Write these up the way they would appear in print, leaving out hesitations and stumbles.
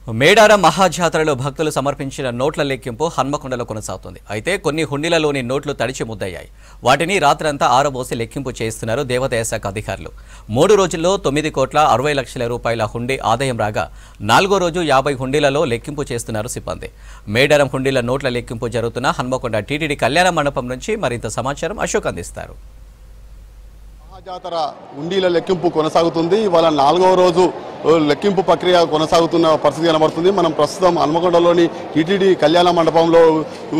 మేడారం మహాజాతరలో భక్తులు సమర్పించిన నోట్ల లెక్కింపు హన్మకొండలో కొనసాగుతుంది. అయితే కొన్ని హుండీలలోని నోట్లు తడిచి ముద్దయ్యాయి. వాటిని రాత్రంతా ఆరబోసి లెక్కింపు చేస్తున్నారు దేవాదాయ శాఖ అధికారులు. 3 రోజుల్లో 9,60,00,000 రూపాయల హుండీ ఆదాయం రాగా 4వ రోజు 50 హుండీలలో లెక్కింపు చేస్తున్నారు సిబ్బంది. మేడారం హుండీల నోట్ల లెక్కింపు జరుగుతున్న హన్మకొండ టీటీడీ కళ్యాణ మండపం నుంచి మరింత సమాచారం అశోక్ అందిస్తారు. మహాజాతర హుండీల లెక్కింపు కొనసాగుతుంది. ఇవాళ 4వ రోజు లెక్కింపు ప్రక్రియ కొనసాగుతున్న పరిస్థితి కనబడుతుంది. మనం ప్రస్తుతం హన్మకొండలోని టీటీడీ కళ్యాణ మండపంలో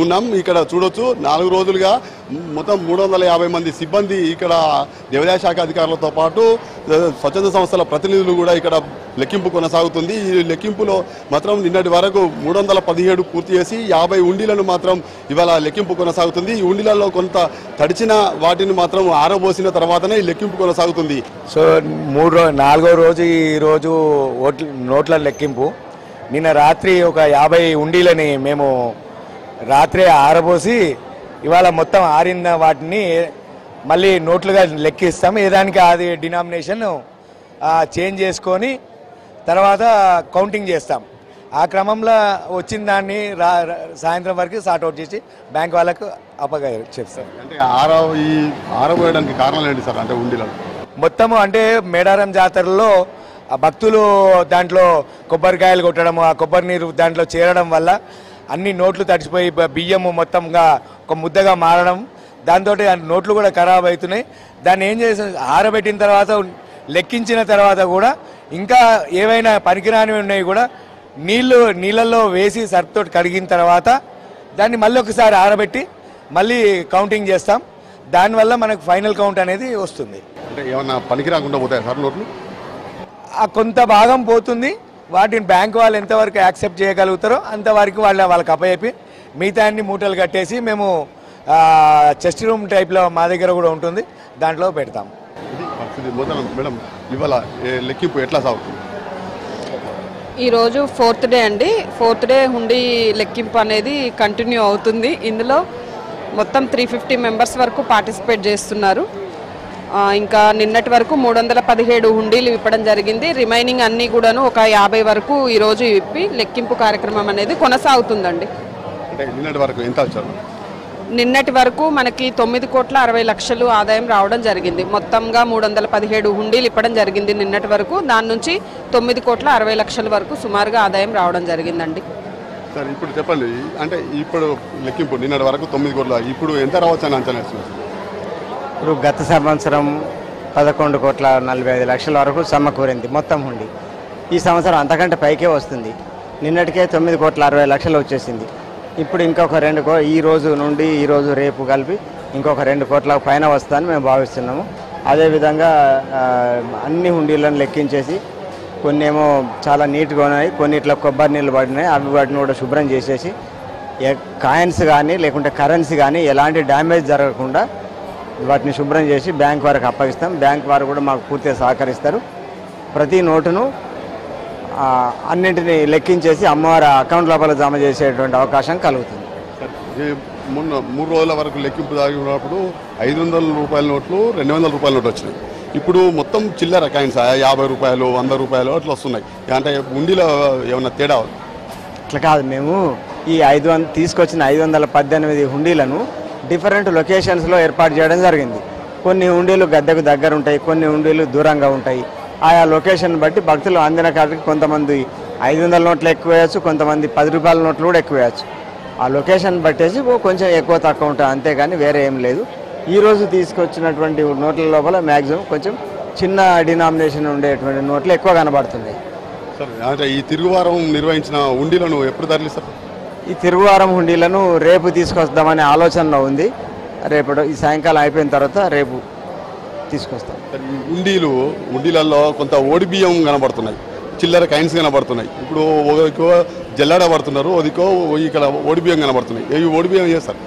ఉన్నాం. ఇక్కడ చూడొచ్చు 4 రోజులుగా మొత్తం 350 మంది సిబ్బంది ఇక్కడ దేవాదాయ శాఖ అధికారులతో పాటు స్వచ్ఛంద సంస్థల ప్రతినిధులు కూడా ఇక్కడ లెక్కింపు కొనసాగుతుంది. ఈ లెక్కింపులో మాత్రం నిన్నటి వరకు 317 పూర్తి చేసి 50 హుండీలను మాత్రం ఇవాళ లెక్కింపు కొనసాగుతుంది. ఈ హుండీలలో కొంత తడిచిన వాటిని మాత్రం ఆరబోసిన తర్వాతనే ఈ లెక్కింపు కొనసాగుతుంది. సో 4వ రోజు ఈరోజు నోట్ల లెక్కింపు. నిన్న రాత్రి ఒక 50 హుండీలని మేము రాత్రి ఆరబోసి ఇవాళ మొత్తం ఆరిన వాటిని మళ్ళీ నోట్లుగా లెక్కిస్తాం. ఏదానికి అది డినామినేషన్ చేంజ్ చేసుకొని తర్వాత కౌంటింగ్ చేస్తాం. ఆ క్రమంలో వచ్చిన దాన్ని సాయంత్రం వరకు సార్ట్అవుట్ చేసి బ్యాంక్ వాళ్ళకు చెప్తాం. అంటే ఆరబోయడానికి కారణాలు ఏంటి సార్? అంటే హుండీలలో మొత్తము అంటే మేడారం జాతరలో భక్తులు దాంట్లో కొబ్బరికాయలు కొట్టడం, ఆ కొబ్బరి నీరు దాంట్లో చేరడం వల్ల అన్ని నోట్లు తడిచిపోయి బియ్యము మొత్తంగా ఒక ముద్దగా మారడం, దాంతో నోట్లు కూడా ఖరాబ్ అవుతున్నాయి. దాన్ని ఏం చేసి ఆరబెట్టిన తర్వాత లెక్కించిన తర్వాత కూడా ఇంకా ఏవైనా పనికిరానివి ఉన్నాయి కూడా నీళ్ళల్లో వేసి సర్ఫ్తో కడిగిన తర్వాత దాన్ని మళ్ళీ ఒకసారి ఆరబెట్టి మళ్ళీ కౌంటింగ్ చేస్తాం. దానివల్ల మనకు ఫైనల్ కౌంట్ అనేది వస్తుంది. అంటే ఏమన్నా పనికి రాకుండా పోతాయి సార్ నోట్లు? కొంత భాగం పోతుంది. వాటిని బ్యాంక్ వాళ్ళు ఎంతవరకు యాక్సెప్ట్ చేయగలుగుతారో అంతవరకు వాళ్ళకి అప్పచెప్పి మిగతా మూటలు కట్టేసి మేము చెస్ట్ రూమ్ టైప్లో మా దగ్గర కూడా ఉంటుంది, దాంట్లో పెడతాం. మేడం ఇవాళ లెక్కింపు ఎట్లా సాగుతుంది? ఈరోజు 4th డే అండి. 4th డే హుండీ లెక్కింపు అనేది కంటిన్యూ అవుతుంది. ఇందులో మొత్తం 350 మెంబర్స్ వరకు పార్టిసిపేట్ చేస్తున్నారు. ఇంకా నిన్నటి వరకు 317 హుండీలు ఇవ్వడం జరిగింది. రిమైనింగ్ అన్నీ కూడాను ఒక 50 వరకు ఈరోజు ఇప్పి లెక్కింపు కార్యక్రమం అనేది కొనసాగుతుందండి. నిన్నటి వరకు మనకి 9,60,00,000 ఆదాయం రావడం జరిగింది. మొత్తంగా 317 హుండీలు ఇవ్వడం జరిగింది నిన్నటి వరకు. దాని నుంచి 9,60,00,000 వరకు సుమారుగా ఆదాయం రావడం జరిగిందండి. సార్ ఇప్పుడు చెప్పండి, అంటే ఇప్పుడు లెక్కింపు నిన్నటి వరకు 9 కోట్ల, ఇప్పుడు ఎంత రావచ్చు అని అంచనా వేస్తున్నారు? ఇప్పుడు గత సంవత్సరం 11,45,00,000 వరకు సమకూరింది మొత్తం హుండీ. ఈ సంవత్సరం అంతకంటే పైకే వస్తుంది. నిన్నటికే 9,60,00,000 వచ్చేసింది. ఇప్పుడు ఇంకొక 2 ఈ రోజు నుండి ఈరోజు రేపు కలిపి ఇంకొక 2 కోట్ల పైన వస్తుందని మేము భావిస్తున్నాము. అదేవిధంగా అన్ని హుండీలను లెక్కించేసి కొన్ని ఏమో చాలా నీట్గా ఉన్నాయి, కొన్నిట్లో కొబ్బరి నీళ్ళు పడినాయి, వాటిని కూడా శుభ్రం చేసేసి కాయిన్స్ కానీ లేకుంటే కరెన్సీ కానీ ఎలాంటి డ్యామేజ్ జరగకుండా వాటిని శుభ్రం చేసి బ్యాంక్ వారికి అప్పగిస్తాం. బ్యాంక్ వారు కూడా మాకు పూర్తిగా సహకరిస్తారు. ప్రతి నోటును అన్నింటినీ లెక్కించేసి అమ్మవారి అకౌంట్ లోపల జమ చేసేటువంటి అవకాశం కలుగుతుంది. మొన్న 3 రోజుల వరకు లెక్కింపు జరిగినప్పుడు 500 రూపాయల నోట్లు 200 రూపాయల నోట్లు వచ్చినాయి. ఇప్పుడు మొత్తం చిల్లర కాయిన్స్ 50 రూపాయలు 100 రూపాయలు అట్లా వస్తున్నాయి. అంటే ఉండిలో ఏమన్నా తేడా? అట్లా కాదు, మేము ఈ 500 తీసుకొచ్చిన 518 హుండీలను డిఫరెంట్ లొకేషన్స్లో ఏర్పాటు చేయడం జరిగింది. కొన్ని హుండీలు గద్దెకు దగ్గర ఉంటాయి, కొన్ని హుండీలు దూరంగా ఉంటాయి. ఆయా లొకేషన్ బట్టి భక్తులు అందిన కాడికి కొంతమంది 500 నోట్లు ఎక్కువ వేయచ్చు, కొంతమంది 10 రూపాయల నోట్లు కూడా ఎక్కువ వేయచ్చు. ఆ లొకేషన్ బట్టేసి కొంచెం ఎక్కువ తక్కువ ఉంటుంది, అంతేగాని వేరే ఏం లేదు. ఈరోజు తీసుకొచ్చినటువంటి నోట్ల లోపల మ్యాక్సిమం కొంచెం చిన్న డినామినేషన్ ఉండేటువంటి నోట్లు ఎక్కువ కనబడుతున్నాయి. అంటే ఈ తిరుగువారం నిర్వహించిన హుండీలను ఎప్పుడు తరలిస్తారు? ఈ తిరుగువారం హుండీలను రేపు తీసుకొస్తామనే ఆలోచనలో ఉంది. రేపు ఈ సాయంకాలం అయిపోయిన తర్వాత రేపు తీసుకొస్తాం. హుండీలలో కొంత ఓడి బియ్యం కనబడుతున్నాయి, చిల్లర కాయిన్స్ కనబడుతున్నాయి. ఇప్పుడు ఒకరికో జల్లాడ పడుతున్నారు, ఒకరికో ఇక్కడ ఓడి బియ్యం కనబడుతున్నాయి. ఏవి ఓడి బియ్యం చేస్తారు?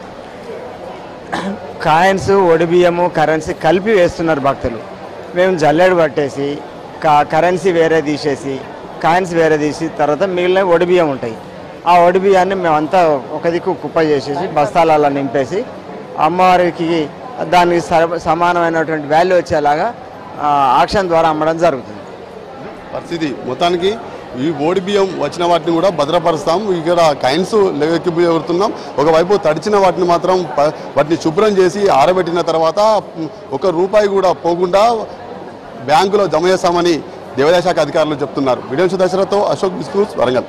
కాయిన్స్, ఓడి బియ్యము, కరెన్సీ కలిపి వేస్తున్నారు భక్తులు. మేము జల్లెడ పట్టేసి కరెన్సీ వేరే తీసేసి కాయిన్స్ వేరే తీసి తర్వాత మిగిలిన ఓడి బియ్యం ఉంటాయి. ఆ ఓడి బియ్యాన్ని మేమంతా ఒక దిక్కు కుప్ప చేసేసి బస్తాలలో నింపేసి అమ్మవారికి దానికి సమానమైనటువంటి వాల్యూ వచ్చేలాగా ఆక్షన్ ద్వారా అమ్మడం జరుగుతుంది. పరిస్థితి మొత్తానికి ఈ ఓడి బియ్యం వచ్చిన వాటిని కూడా భద్రపరుస్తాం. ఇక్కడ కాయిన్స్ లెక్కింపు జరుగుతున్నాం. ఒకవైపు తడిచిన వాటిని మాత్రం వాటిని శుభ్రం చేసి ఆరబెట్టిన తర్వాత ₹1 కూడా పోకుండా బ్యాంకులో జమ చేస్తామని దేవాదాయ శాఖ అధికారులు చెప్తున్నారు. వీడియో దశరథతో అశోక్ బిస్కూస్ వరంగల్.